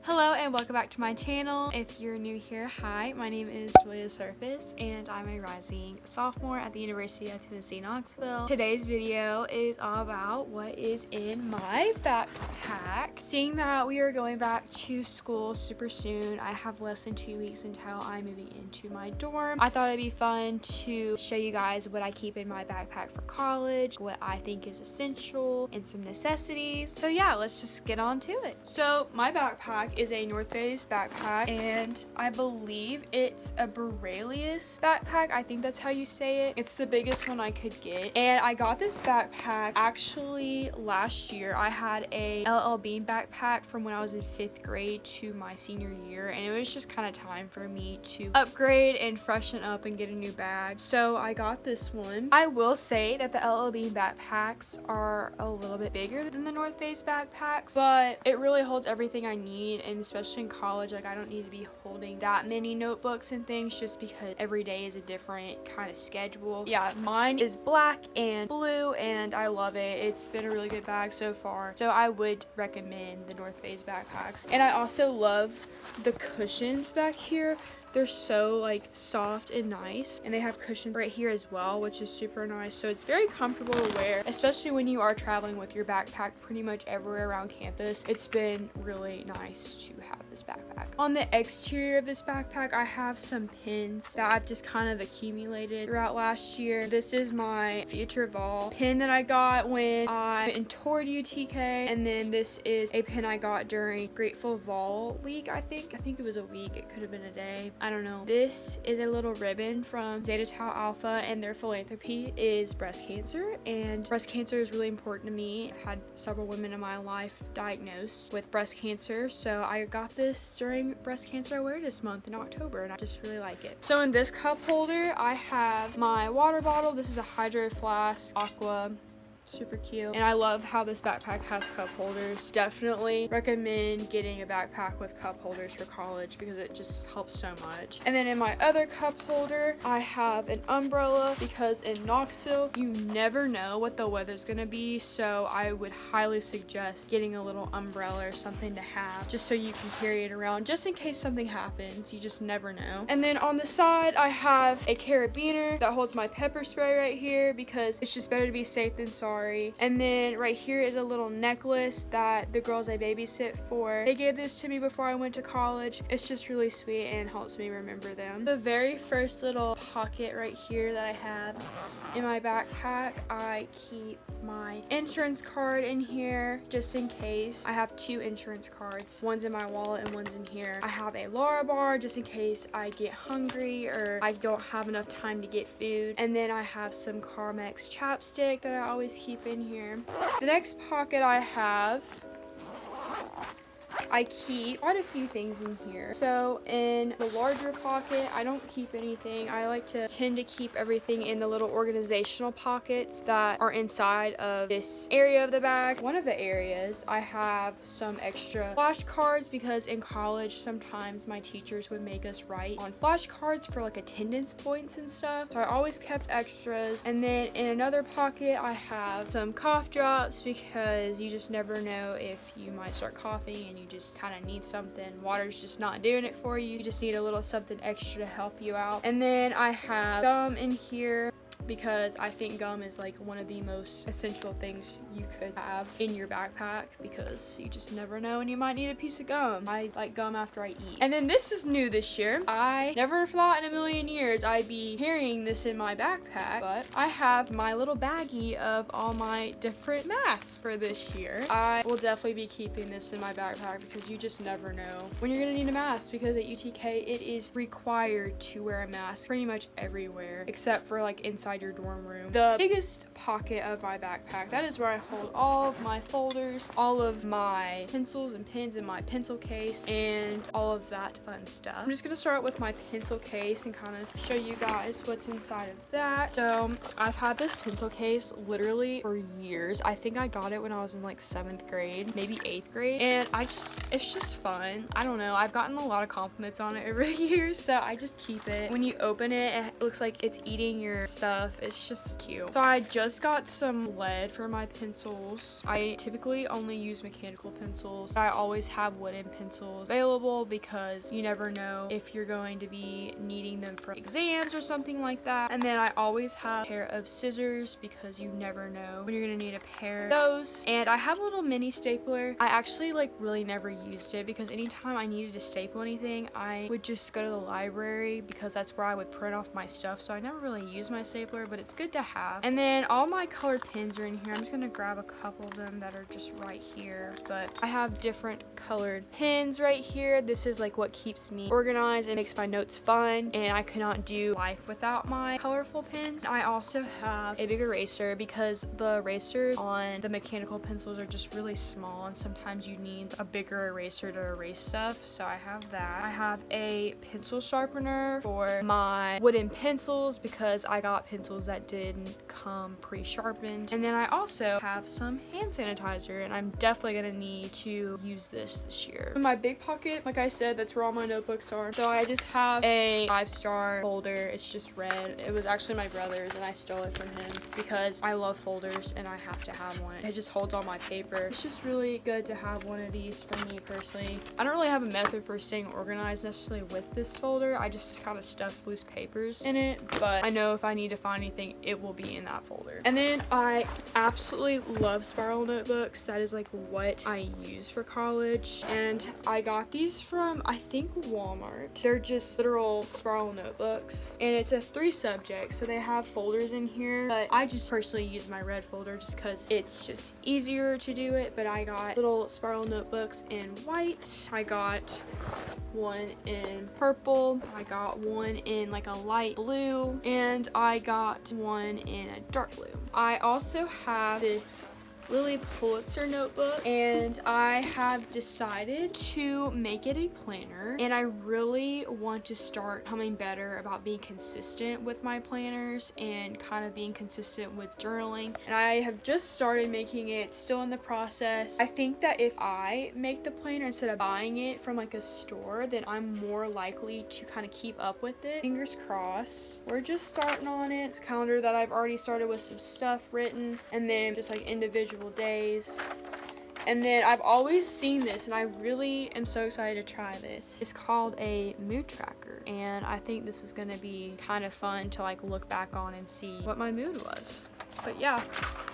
Hello and welcome back to my channel. If you're new here, hi, my name is Juliasurface and I'm a rising sophomore at the University of Tennessee, Knoxville. Today's video is all about what is in my backpack. Seeing that we are going back to school super soon, I have less than 2 weeks until I'm moving into my dorm. I thought it'd be fun to show you guys what I keep in my backpack for college, what I think is essential, and some necessities. So yeah, let's just get on to it. So my backpack is a North Face backpack and I believe it's a Borrelius backpack. I think that's how you say it. It's the biggest one I could get, and I got this backpack actually last year. I had a LL Bean backpack from when I was in 5th grade to my senior year, and it was just kind of time for me to upgrade and freshen up and get a new bag, so I got this one. I will say that the LL Bean backpacks are a little bit bigger than the North Face backpacks, but it really holds everything I need. And especially in college, like, I don't need to be holding that many notebooks and things just because every day is a different kind of schedule. Yeah, mine is black and blue and I love it. It's been a really good bag so far, so I would recommend the North Face backpacks. And I also love the cushions back here. They're so like soft and nice, and they have cushions right here as well, which is super nice. So it's very comfortable to wear, especially when you are traveling with your backpack pretty much everywhere around campus. It's been really nice to have this backpack. On the exterior of this backpack, I have some pins that I've just kind of accumulated throughout last year. This is my Future Vol pin that I got when I went and toured UTK, and then this is a pin I got during Grateful Vol week. I think it was a week. It could have been a day. I don't know. This is a little ribbon from Zeta Tau Alpha, and their philanthropy is breast cancer, and breast cancer is really important to me. I've had several women in my life diagnosed with breast cancer, so I got this during Breast Cancer Awareness Month in October, and I just really like it. So in this cup holder, I have my water bottle. This is a Hydro Flask Aqua. Super cute, and I love how this backpack has cup holders. Definitely recommend getting a backpack with cup holders for college because it just helps so much. And then in my other cup holder, I have an umbrella because in Knoxville you never know what the weather's gonna be, so I would highly suggest getting a little umbrella or something to have just so you can carry it around just in case something happens. You just never know. And then on the side, I have a carabiner that holds my pepper spray right here because it's just better to be safe than sorry. And then right here is a little necklace that the girls I babysit for, they gave this to me before I went to college. It's just really sweet and helps me remember them. The very first little pocket right here that I have in my backpack, I keep my insurance card in here just in case. I have 2 insurance cards. One's in my wallet and one's in here. I have a Lara bar just in case I get hungry or I don't have enough time to get food. And then I have some Carmex chapstick that I always keep in here. The next pocket I keep quite a few things in here. So in the larger pocket, I don't keep anything. I like to tend to keep everything in the little organizational pockets that are inside of this area of the bag. One of the areas, I have some extra flashcards because in college sometimes my teachers would make us write on flashcards for like attendance points and stuff, so I always kept extras. And then in another pocket, I have some cough drops because you just never know if you might start coughing and you just kind of need something. Water's just not doing it for you. You just need a little something extra to help you out. And then I have gum in here because I think gum is like one of the most essential things you could have in your backpack because you just never know and you might need a piece of gum. I like gum after I eat. And then this is new this year. I never thought in a million years I'd be carrying this in my backpack, but I have my little baggie of all my different masks for this year. I will definitely be keeping this in my backpack because you just never know when you're gonna need a mask, because at UTK it is required to wear a mask pretty much everywhere except for like inside your dorm room. The biggest pocket of my backpack, that is where I hold all of my folders, all of my pencils and pens in my pencil case, and all of that fun stuff. I'm just gonna start with my pencil case and kind of show you guys what's inside of that. So I've had this pencil case literally for years. I think I got it when I was in like 7th grade, maybe 8th grade, and it's just fun. I don't know, I've gotten a lot of compliments on it over the years, so I just keep it. When you open it, it looks like it's eating your stuff stuff. It's just cute. So I just got some lead for my pencils. I typically only use mechanical pencils. I always have wooden pencils available because you never know if you're going to be needing them for exams or something like that. And then I always have a pair of scissors because you never know when you're gonna need a pair of those. And I have a little mini stapler. I actually like really never used it because anytime I needed to staple anything, I would just go to the library because that's where I would print off my stuff. So I never really use my stapler, but it's good to have. And then all my colored pens are in here. I'm just gonna grab a couple of them that are just right here, but I have different colored pens right here. This is like what keeps me organized and makes my notes fun, and I cannot do life without my colorful pens. I also have a big eraser because the erasers on the mechanical pencils are just really small, and sometimes you need a bigger eraser to erase stuff. So I have that. I have a pencil sharpener for my wooden pencils because I got pencils that didn't come pre-sharpened. And then I also have some hand sanitizer, and I'm definitely gonna need to use this year. In my big pocket, like I said, that's where all my notebooks are. So I just have a 5-star folder. It's just red. It was actually my brother's and I stole it from him because I love folders and I have to have one. It just holds all my paper. It's just really good to have one of these for me personally. I don't really have a method for staying organized necessarily with this folder. I just kind of stuff loose papers in it, but I know if I need to find anything, it will be in that folder. And then I absolutely love spiral notebooks. That is like what I use for college, and I got these from I think Walmart. They're just literal spiral notebooks, and it's a 3 subject, so they have folders in here, but I just personally use my red folder just because it's just easier to do it. But I got little spiral notebooks in white, I got one in purple, I got one in like a light blue, and I got one in a dark blue. I also have this Lily Pulitzer notebook, and I have decided to make it a planner, and I really want to start becoming better about being consistent with my planners and kind of being consistent with journaling. And I have just started making it, still in the process. I think that if I make the planner instead of buying it from like a store, then I'm more likely to kind of keep up with it. Fingers crossed. We're just starting on it. It's a calendar that I've already started with some stuff written, and then just like individual days. And then I've always seen this, and I really am so excited to try this. It's called a mood tracker, and I think this is gonna be kind of fun to like look back on and see what my mood was. But yeah,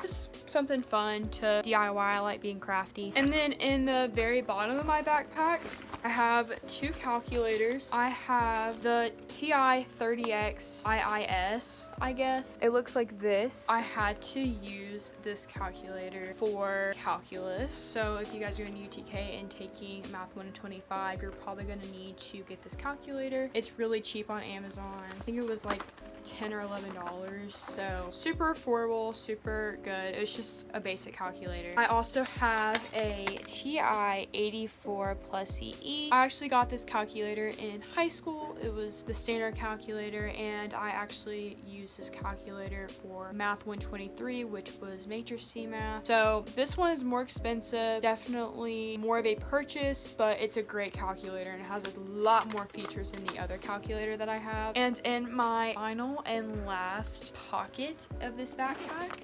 just something fun to DIY. I like being crafty. And then in the very bottom of my backpack, I have 2 calculators. I have the TI 30X IIS, I guess. It looks like this. I had to use this calculator for calculus. So if you guys are in UTK and taking Math 125, you're probably gonna need to get this calculator. It's really cheap on Amazon. I think it was like $10 or $11, so super affordable, super good. It was just a basic calculator. I also have a TI 84 plus CE. I actually got this calculator in high school. It was the standard calculator, and I actually used this calculator for Math 123, which was matrix C math. So this one is more expensive, definitely more of a purchase, but it's a great calculator, and it has a lot more features than the other calculator that I have. And in my final and last pocket of this backpack,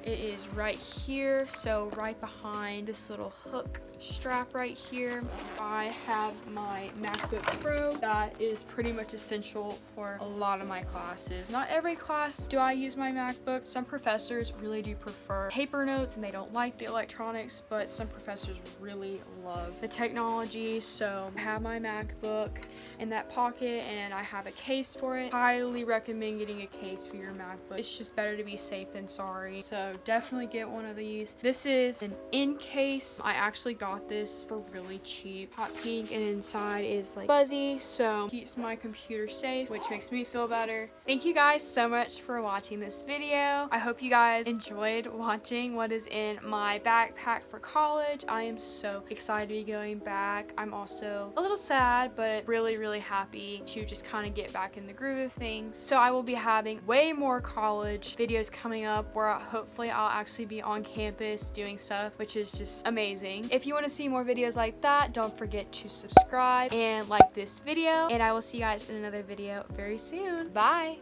it is right here, so right behind this little hook strap right here, I have my MacBook Pro. That is pretty much essential for a lot of my classes. Not every class do I use my MacBook. Some professors really do prefer paper notes and they don't like the electronics, but some professors really love the technology. So I have my MacBook in that pocket, and I have a case for it. Highly recommend getting a case for your MacBook. It's just better to be safe than sorry. So definitely get one of these. This is an in case. I actually got this for really cheap. Hot pink, and inside is like fuzzy, so keeps my computer safe, which makes me feel better. Thank you guys so much for watching this video. I hope you guys enjoyed watching what is in my backpack for college. I am so excited to be going back. I'm also a little sad, but really happy to just kind of get back in the groove of things. So I will be having way more college videos coming up where hopefully I'll actually be on campus doing stuff, which is just amazing. If you want to see more videos like that, don't forget to subscribe and like this video, and I will see you guys in another video very soon. Bye.